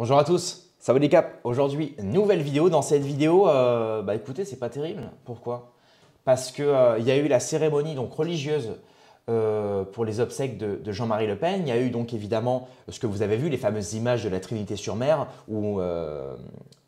Bonjour à tous, ça va les caps. Aujourd'hui, nouvelle vidéo. Dans cette vidéo, écoutez, c'est pas terrible. Pourquoi? Parce que il y a eu la cérémonie donc religieuse pour les obsèques de Jean-Marie Le Pen. Il y a eu donc évidemment ce que vous avez vu, les fameuses images de la Trinité-sur-Mer où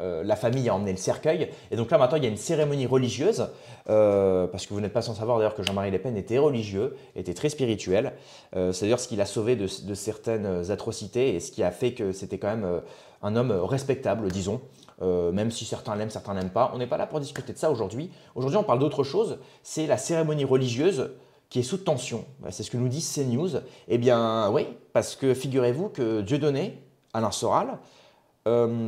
la famille a emmené le cercueil. Et donc là maintenant, il y a une cérémonie religieuse parce que vous n'êtes pas sans savoir d'ailleurs que Jean-Marie Le Pen était religieux, était très spirituel. C'est d'ailleurs ce qui l'a sauvé de certaines atrocités et ce qui a fait que c'était quand même un homme respectable, disons. Même si certains l'aiment, certains n'aiment pas. On n'est pas là pour discuter de ça aujourd'hui. Aujourd'hui, on parle d'autre chose. C'est la cérémonie religieuse qui est sous tension. C'est ce que nous dit CNews. Eh bien, oui, parce que figurez-vous que Dieudonné, Alain Soral,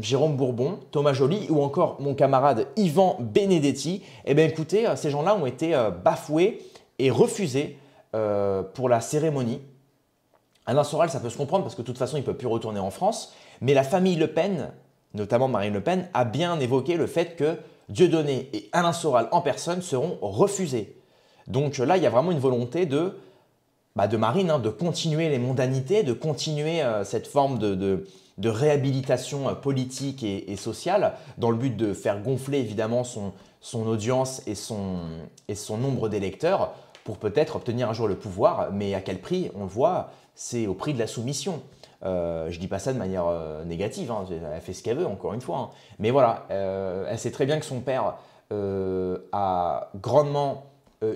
Jérôme Bourbon, Thomas Joly ou encore mon camarade Yvan Benedetti, eh bien écoutez, ces gens-là ont été bafoués et refusés pour la cérémonie. Alain Soral, ça peut se comprendre parce que de toute façon, il ne peut plus retourner en France. Mais la famille Le Pen, notamment Marine Le Pen, a bien évoqué le fait que Dieudonné et Alain Soral en personne seront refusés. Donc là, il y a vraiment une volonté de Marine de continuer les mondanités, de continuer cette forme de réhabilitation politique et sociale dans le but de faire gonfler évidemment son audience et son nombre d'électeurs pour peut-être obtenir un jour le pouvoir. Mais à quel prix? On le voit, c'est au prix de la soumission. Je ne dis pas ça de manière négative, hein, elle fait ce qu'elle veut, encore une fois. Hein. Mais voilà, elle sait très bien que son père a grandement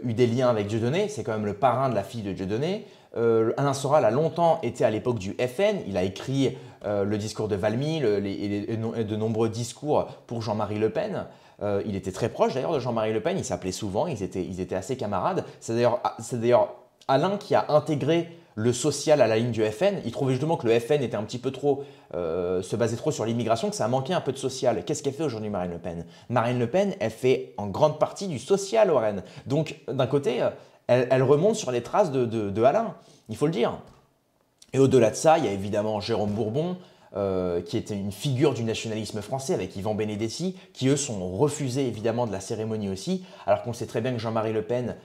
eu des liens avec Dieudonné, c'est quand même le parrain de la fille de Dieudonné. Alain Soral a longtemps été à l'époque du FN, il a écrit le discours de Valmy et de nombreux discours pour Jean-Marie Le Pen. Il était très proche d'ailleurs de Jean-Marie Le Pen, ils s'appelaient souvent, ils étaient assez camarades. C'est d'ailleurs Alain qui a intégré le social à la ligne du FN. Il trouvait justement que le FN était un petit peu trop, se basait trop sur l'immigration, que ça manquait un peu de social. Qu'est-ce qu'elle fait aujourd'hui Marine Le Pen? Marine Le Pen, elle fait en grande partie du social au RN. Donc d'un côté, elle remonte sur les traces de Alain, il faut le dire. Et au-delà de ça, il y a évidemment Jérôme Bourbon, qui était une figure du nationalisme français avec Yvan Benedetti, qui eux sont refusés évidemment de la cérémonie aussi, alors qu'on sait très bien que Jean-Marie Le Pen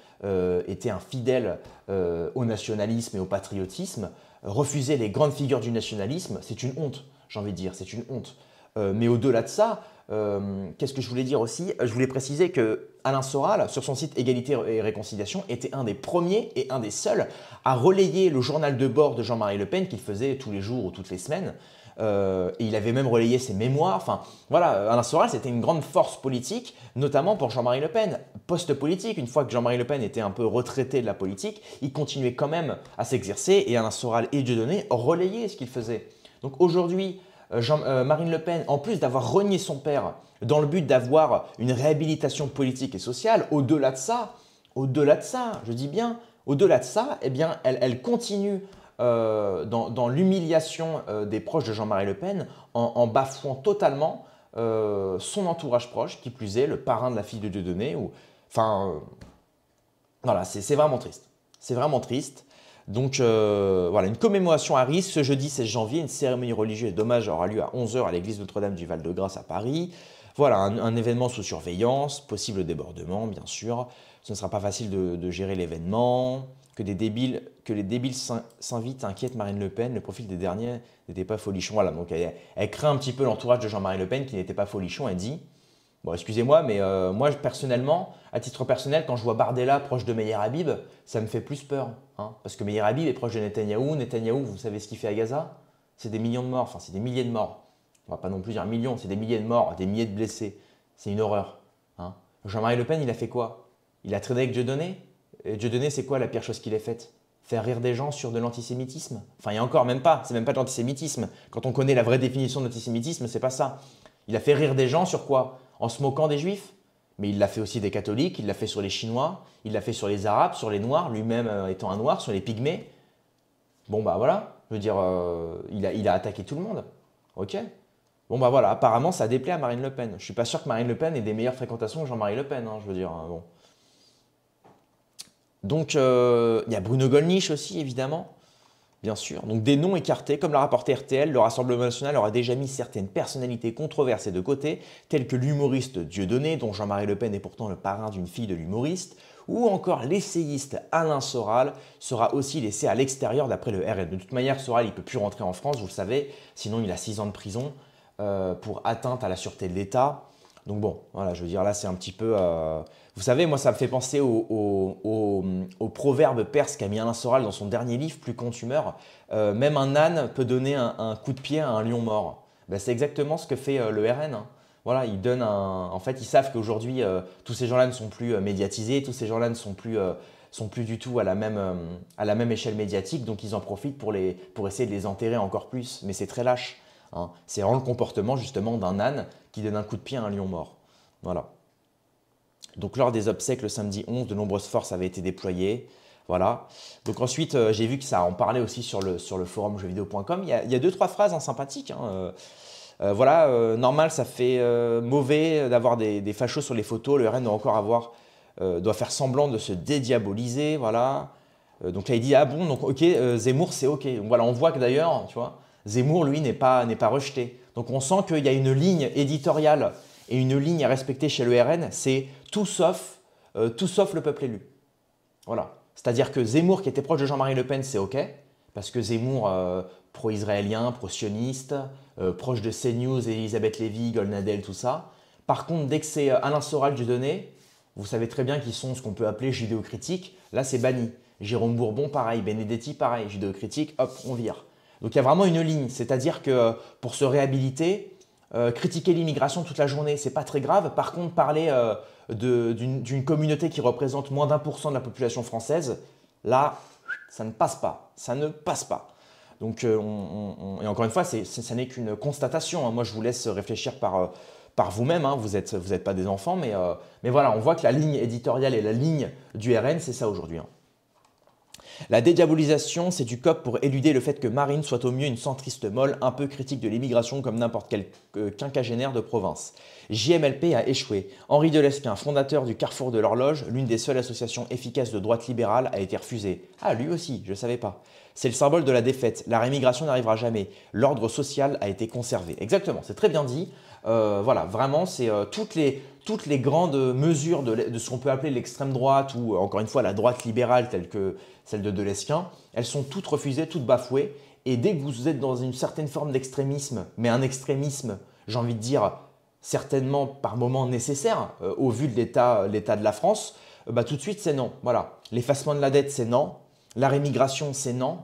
était un fidèle au nationalisme et au patriotisme. Refuser les grandes figures du nationalisme, c'est une honte, j'ai envie de dire, c'est une honte. Mais au-delà de ça, qu'est-ce que je voulais dire aussi? Je voulais préciser que Alain Soral, sur son site Égalité et Réconciliation, était un des premiers et un des seuls à relayer le journal de bord de Jean-Marie Le Pen qu'il faisait tous les jours ou toutes les semaines. Et il avait même relayé ses mémoires. Enfin, voilà, Alain Soral, c'était une grande force politique, notamment pour Jean-Marie Le Pen. Poste politique, une fois que Jean-Marie Le Pen était un peu retraité de la politique, il continuait quand même à s'exercer et Alain Soral et Dieudonné relayaient ce qu'il faisait. Donc aujourd'hui, Marine Le Pen, en plus d'avoir renié son père dans le but d'avoir une réhabilitation politique et sociale, au-delà de ça, je dis bien, au-delà de ça, eh bien, elle continue dans l'humiliation des proches de Jean-Marie Le Pen en bafouant totalement son entourage proche, qui plus est, le parrain de la fille de Dieudonné. Voilà, c'est vraiment triste. C'est vraiment triste. Donc voilà, une commémoration à risque ce jeudi 16 janvier, une cérémonie religieuse d'hommage aura lieu à 11 h à l'église Notre-Dame du Val-de-Grâce à Paris. Voilà, un événement sous surveillance, possible débordement bien sûr. Ce ne sera pas facile de gérer l'événement. Que les débiles s'invitent, inquiète Marine Le Pen, le profil des derniers n'était pas folichon. Voilà, donc elle craint un petit peu l'entourage de Jean-Marie Le Pen qui n'était pas folichon. Elle dit, bon excusez-moi, mais moi personnellement, à titre personnel, quand je vois Bardella proche de Meyer Habib, ça me fait plus peur. Hein, parce que Meyer Habib est proche de Netanyahou. Netanyahou, vous savez ce qu'il fait à Gaza? C'est des millions de morts, enfin c'est des milliers de morts. On va pas non plus dire millions, c'est des milliers de morts, des milliers de blessés. C'est une horreur. Hein. Jean-Marie Le Pen, il a fait quoi? Il a traîné avec Dieudonné? Et Dieudonné, c'est quoi la pire chose qu'il ait faite? Faire rire des gens sur de l'antisémitisme? Enfin, il y a encore, même pas, c'est même pas de l'antisémitisme. Quand on connaît la vraie définition de l'antisémitisme, c'est pas ça. Il a fait rire des gens sur quoi? En se moquant des juifs? Mais il l'a fait aussi des catholiques, il l'a fait sur les Chinois, il l'a fait sur les Arabes, sur les Noirs, lui-même étant un Noir, sur les Pygmées. Bon bah voilà, je veux dire, il a attaqué tout le monde. Ok? Bon bah voilà, apparemment ça déplaît à Marine Le Pen. Je suis pas sûr que Marine Le Pen ait des meilleures fréquentations que Jean-Marie Le Pen, hein, je veux dire, bon. Donc, il y a Bruno Gollnisch aussi, évidemment, bien sûr. Donc, des noms écartés, comme l'a rapporté RTL, le Rassemblement national aura déjà mis certaines personnalités controversées de côté, telles que l'humoriste Dieudonné, dont Jean-Marie Le Pen est pourtant le parrain d'une fille de l'humoriste, ou encore l'essayiste Alain Soral sera aussi laissé à l'extérieur d'après le RN. De toute manière, Soral, il ne peut plus rentrer en France, vous le savez, sinon il a 6 ans de prison. pour atteinte à la sûreté de l'État. Donc bon, voilà, je veux dire, là, c'est un petit peu… Vous savez, moi, ça me fait penser au proverbe perse qu'a mis Alain Soral dans son dernier livre, Plus con tu meurs. Même un âne peut donner un coup de pied à un lion mort. Ben, c'est exactement ce que fait le RN. Hein. Voilà, ils donnent en fait, ils savent qu'aujourd'hui, tous ces gens-là ne sont plus médiatisés, tous ces gens-là ne sont plus du tout à la même échelle médiatique, donc ils en profitent pour essayer de les enterrer encore plus. Mais c'est très lâche. Hein. C'est vraiment le comportement justement d'un âne qui donne un coup de pied à un lion mort. Voilà. Donc lors des obsèques le samedi 11, de nombreuses forces avaient été déployées. Voilà. Donc ensuite, j'ai vu que ça en parlait aussi sur le forum jeuxvideo.com. Il y a deux, trois phrases sympathiques. Hein. Voilà, normal, ça fait mauvais d'avoir des fachos sur les photos. Le RN doit faire semblant de se dédiaboliser. Voilà. Donc là, il dit, ah bon, donc ok, Zemmour, c'est ok. Donc voilà, on voit que d'ailleurs, tu vois, Zemmour, lui, n'est pas rejeté. Donc on sent qu'il y a une ligne éditoriale et une ligne à respecter chez le RN, c'est tout sauf le peuple élu. Voilà. C'est-à-dire que Zemmour, qui était proche de Jean-Marie Le Pen, c'est ok, parce que Zemmour, pro-israélien, pro-sioniste, proche de CNews, Elisabeth Lévy, Golnadel, tout ça. Par contre, dès que c'est Alain Soral du Donné, vous savez très bien qu'ils sont ce qu'on peut appeler judéo-critiques, là c'est banni. Jérôme Bourbon, pareil, Benedetti, pareil, judéo-critique, hop, on vire. Donc il y a vraiment une ligne, c'est-à-dire que pour se réhabiliter, critiquer l'immigration toute la journée, c'est pas très grave. Par contre, parler d'une communauté qui représente moins d'1% de la population française, là, ça ne passe pas. Ça ne passe pas. Donc, et encore une fois, ça n'est qu'une constatation. Hein. Moi, je vous laisse réfléchir par vous-même. Hein. Vous n'êtes pas des enfants, mais voilà, on voit que la ligne éditoriale et la ligne du RN, c'est ça aujourd'hui. Hein. La dédiabolisation, c'est du COP pour éluder le fait que Marine soit au mieux une centriste molle, un peu critique de l'immigration comme n'importe quel quinquagénaire de province. JMLP a échoué. Henri Delesquin, fondateur du Carrefour de l'Horloge, l'une des seules associations efficaces de droite libérale, a été refusé. Ah, lui aussi, je ne savais pas. C'est le symbole de la défaite. La rémigration n'arrivera jamais. L'ordre social a été conservé. Exactement, c'est très bien dit. Voilà, vraiment, c'est toutes les grandes mesures de ce qu'on peut appeler l'extrême droite ou encore une fois la droite libérale telle que celle de Delesquin, elles sont toutes refusées, toutes bafouées. Et dès que vous êtes dans une certaine forme d'extrémisme, mais un extrémisme, j'ai envie de dire, certainement par moment nécessaire au vu de l'état de la France, bah, tout de suite c'est non. Voilà. L'effacement de la dette, c'est non. La rémigration, c'est non.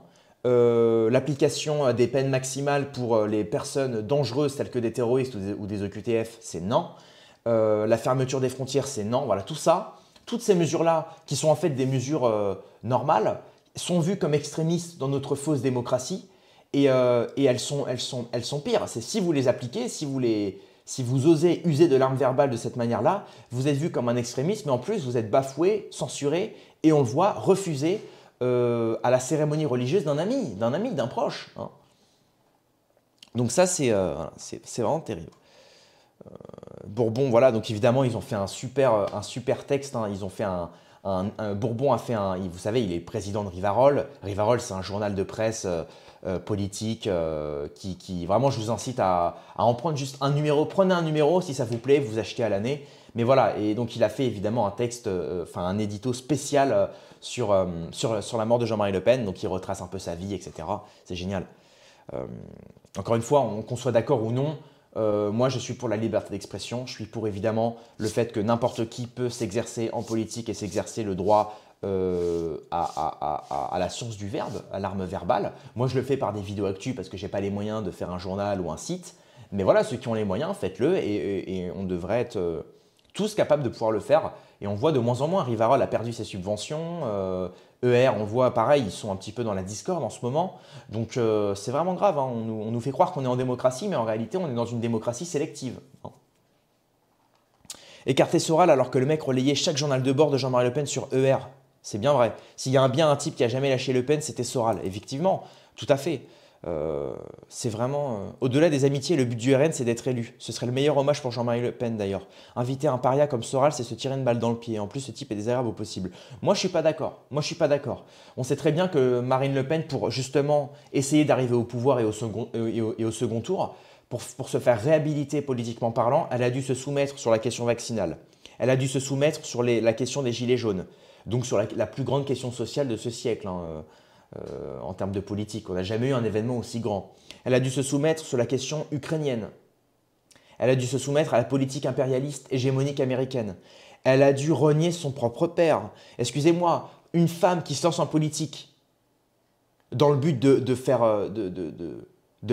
L'application des peines maximales pour les personnes dangereuses telles que des terroristes ou des EQTF, c'est non. La fermeture des frontières, c'est non. Voilà, tout ça, toutes ces mesures-là, qui sont en fait des mesures normales, sont vues comme extrémistes dans notre fausse démocratie et elles sont pires. C'est si vous les appliquez, si vous osez user de l'arme verbale de cette manière-là, vous êtes vu comme un extrémiste, mais en plus, vous êtes bafoué, censuré et on le voit, refusé à la cérémonie religieuse d'un proche. Hein. Donc ça, c'est vraiment terrible. Bourbon, voilà, donc évidemment, ils ont fait un super texte. Hein. Ils ont fait Bourbon a fait vous savez, il est président de Rivarol. Rivarol, c'est un journal de presse politique qui, vraiment, je vous incite à en prendre juste un numéro. Prenez un numéro, si ça vous plaît, vous achetez à l'année. Mais voilà, et donc il a fait évidemment un texte, un édito spécial sur la mort de Jean-Marie Le Pen. Donc il retrace un peu sa vie, etc. C'est génial. Encore une fois, qu'on soit d'accord ou non, moi je suis pour la liberté d'expression. Je suis pour évidemment le fait que n'importe qui peut s'exercer en politique et s'exercer le droit à la science du verbe, à l'arme verbale. Moi je le fais par des vidéos actu parce que je n'ai pas les moyens de faire un journal ou un site. Mais voilà, ceux qui ont les moyens, faites-le et on devrait être tous capables de pouvoir le faire. Et on voit de moins en moins, Rivarol a perdu ses subventions, ER, on voit pareil, ils sont un petit peu dans la discorde en ce moment. Donc c'est vraiment grave, hein. On nous fait croire qu'on est en démocratie, mais en réalité on est dans une démocratie sélective. Hein. Écarter Soral alors que le mec relayait chaque journal de bord de Jean-Marie Le Pen sur ER. C'est bien vrai. S'il y a bien un type qui a jamais lâché Le Pen, c'était Soral. Effectivement, tout à fait. C'est vraiment… Au-delà des amitiés, le but du RN, c'est d'être élu. Ce serait le meilleur hommage pour Jean-Marie Le Pen d'ailleurs. Inviter un paria comme Soral, c'est se tirer une balle dans le pied. En plus, ce type est désagréable au possible. Moi, je suis pas d'accord. On sait très bien que Marine Le Pen, pour justement essayer d'arriver au pouvoir et au second tour, pour se faire réhabiliter politiquement parlant, elle a dû se soumettre sur la question vaccinale. Elle a dû se soumettre sur la question des gilets jaunes. Donc sur la plus grande question sociale de ce siècle. Hein, en termes de politique. On n'a jamais eu un événement aussi grand. Elle a dû se soumettre sur la question ukrainienne. Elle a dû se soumettre à la politique impérialiste hégémonique américaine. Elle a dû renier son propre père. Excusez-moi, une femme qui se lance en politique dans le but de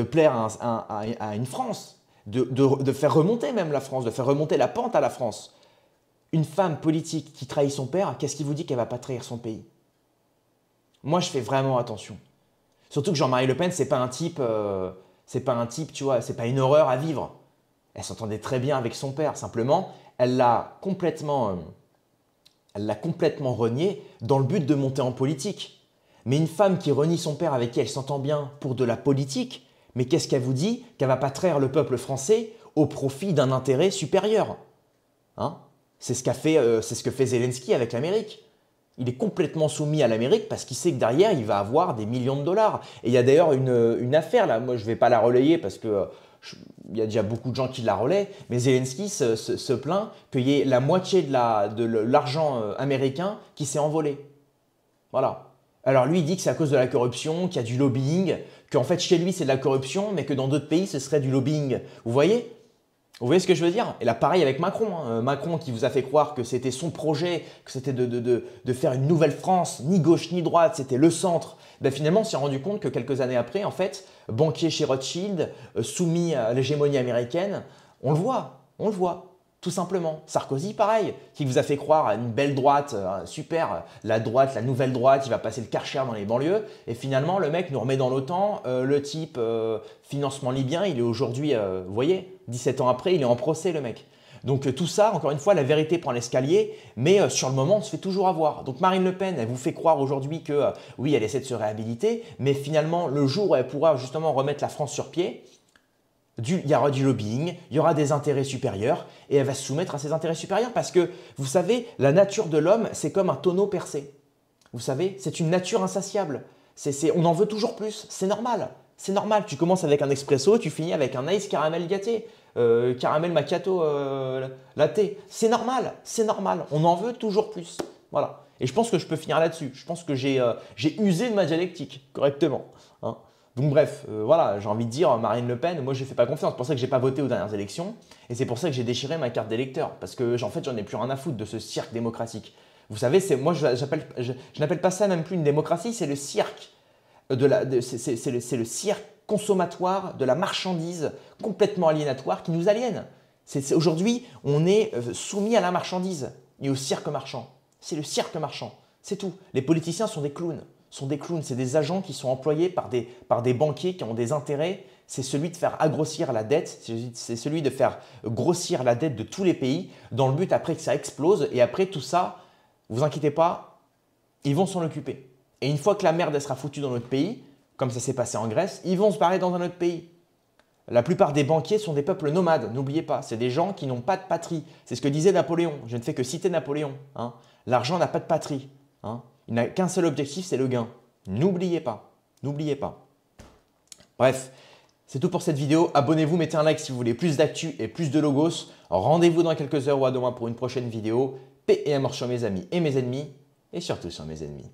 plaire à une France, de faire remonter même la France, de faire remonter la pente à la France. Une femme politique qui trahit son père, qu'est-ce qui vous dit qu'elle ne va pas trahir son pays? Moi, je fais vraiment attention. Surtout que Jean-Marie Le Pen, c'est pas un type, tu vois, c'est pas une horreur à vivre. Elle s'entendait très bien avec son père. Simplement, elle l'a complètement renié dans le but de monter en politique. Mais une femme qui renie son père avec qui elle s'entend bien pour de la politique, mais qu'est-ce qu'elle vous dit? Qu'elle ne va pas trahir le peuple français au profit d'un intérêt supérieur. Hein? C'est ce que fait Zelensky avec l'Amérique. Il est complètement soumis à l'Amérique parce qu'il sait que derrière, il va avoir des millions de dollars. Et il y a d'ailleurs une affaire, là, moi je ne vais pas la relayer parce que il y a déjà beaucoup de gens qui la relaient, mais Zelensky se plaint qu'il y ait la moitié de l'argent américain qui s'est envolé. Voilà. Alors lui, il dit que c'est à cause de la corruption, qu'il y a du lobbying, qu'en fait chez lui c'est de la corruption, mais que dans d'autres pays ce serait du lobbying. Vous voyez? Vous voyez ce que je veux dire? Et là, pareil avec Macron. Hein. Macron qui vous a fait croire que c'était son projet, que c'était de faire une nouvelle France, ni gauche ni droite, c'était le centre. Ben, finalement, on s'est rendu compte que quelques années après, en fait, banquier chez Rothschild, soumis à l'hégémonie américaine, on le voit, tout simplement. Sarkozy, pareil, qui vous a fait croire à une belle droite, super, la droite, la nouvelle droite, il va passer le Karcher dans les banlieues. Et finalement, le mec nous remet dans l'OTAN, le type financement libyen, il est aujourd'hui, vous voyez, 17 ans après, il est en procès, le mec. Donc tout ça, encore une fois, la vérité prend l'escalier, mais sur le moment, on se fait toujours avoir. Donc Marine Le Pen, elle vous fait croire aujourd'hui que oui, elle essaie de se réhabiliter, mais finalement, le jour où elle pourra justement remettre la France sur pied, il y aura du lobbying, il y aura des intérêts supérieurs et elle va se soumettre à ces intérêts supérieurs parce que, vous savez, la nature de l'homme, c'est comme un tonneau percé. Vous savez, c'est une nature insatiable. On en veut toujours plus, c'est normal. C'est normal, tu commences avec un espresso, tu finis avec un ice caramel gâté, caramel macchiato latte. C'est normal, on en veut toujours plus. Voilà. Et je pense que je peux finir là-dessus. Je pense que j'ai usé de ma dialectique correctement. Hein. Donc bref, voilà, j'ai envie de dire, Marine Le Pen, moi je ne fais pas confiance. C'est pour ça que je n'ai pas voté aux dernières élections. Et c'est pour ça que j'ai déchiré ma carte d'électeur. Parce que en fait, j'en ai plus rien à foutre de ce cirque démocratique. Vous savez, moi je n'appelle pas ça même plus une démocratie, c'est le cirque. C'est le cirque consommatoire de la marchandise complètement aliénatoire qui nous aliène. Aujourd'hui, on est soumis à la marchandise et au cirque marchand. C'est le cirque marchand, c'est tout. Les politiciens sont des clowns. C'est des agents qui sont employés par des banquiers qui ont des intérêts. C'est celui de faire agrossir la dette, c'est celui de faire grossir la dette de tous les pays dans le but après que ça explose. Et après tout ça, vous inquiétez pas, ils vont s'en occuper. Et une fois que la merde elle sera foutue dans notre pays, comme ça s'est passé en Grèce, ils vont se barrer dans un autre pays. La plupart des banquiers sont des peuples nomades, n'oubliez pas. C'est des gens qui n'ont pas de patrie. C'est ce que disait Napoléon. Je ne fais que citer Napoléon. Hein. L'argent n'a pas de patrie. Hein. Il n'a qu'un seul objectif, c'est le gain. N'oubliez pas. N'oubliez pas. Bref, c'est tout pour cette vidéo. Abonnez-vous, mettez un like si vous voulez plus d'actu et plus de logos. Rendez-vous dans quelques heures ou à demain pour une prochaine vidéo. Paix et amour sur mes amis et mes ennemis. Et surtout sur mes ennemis.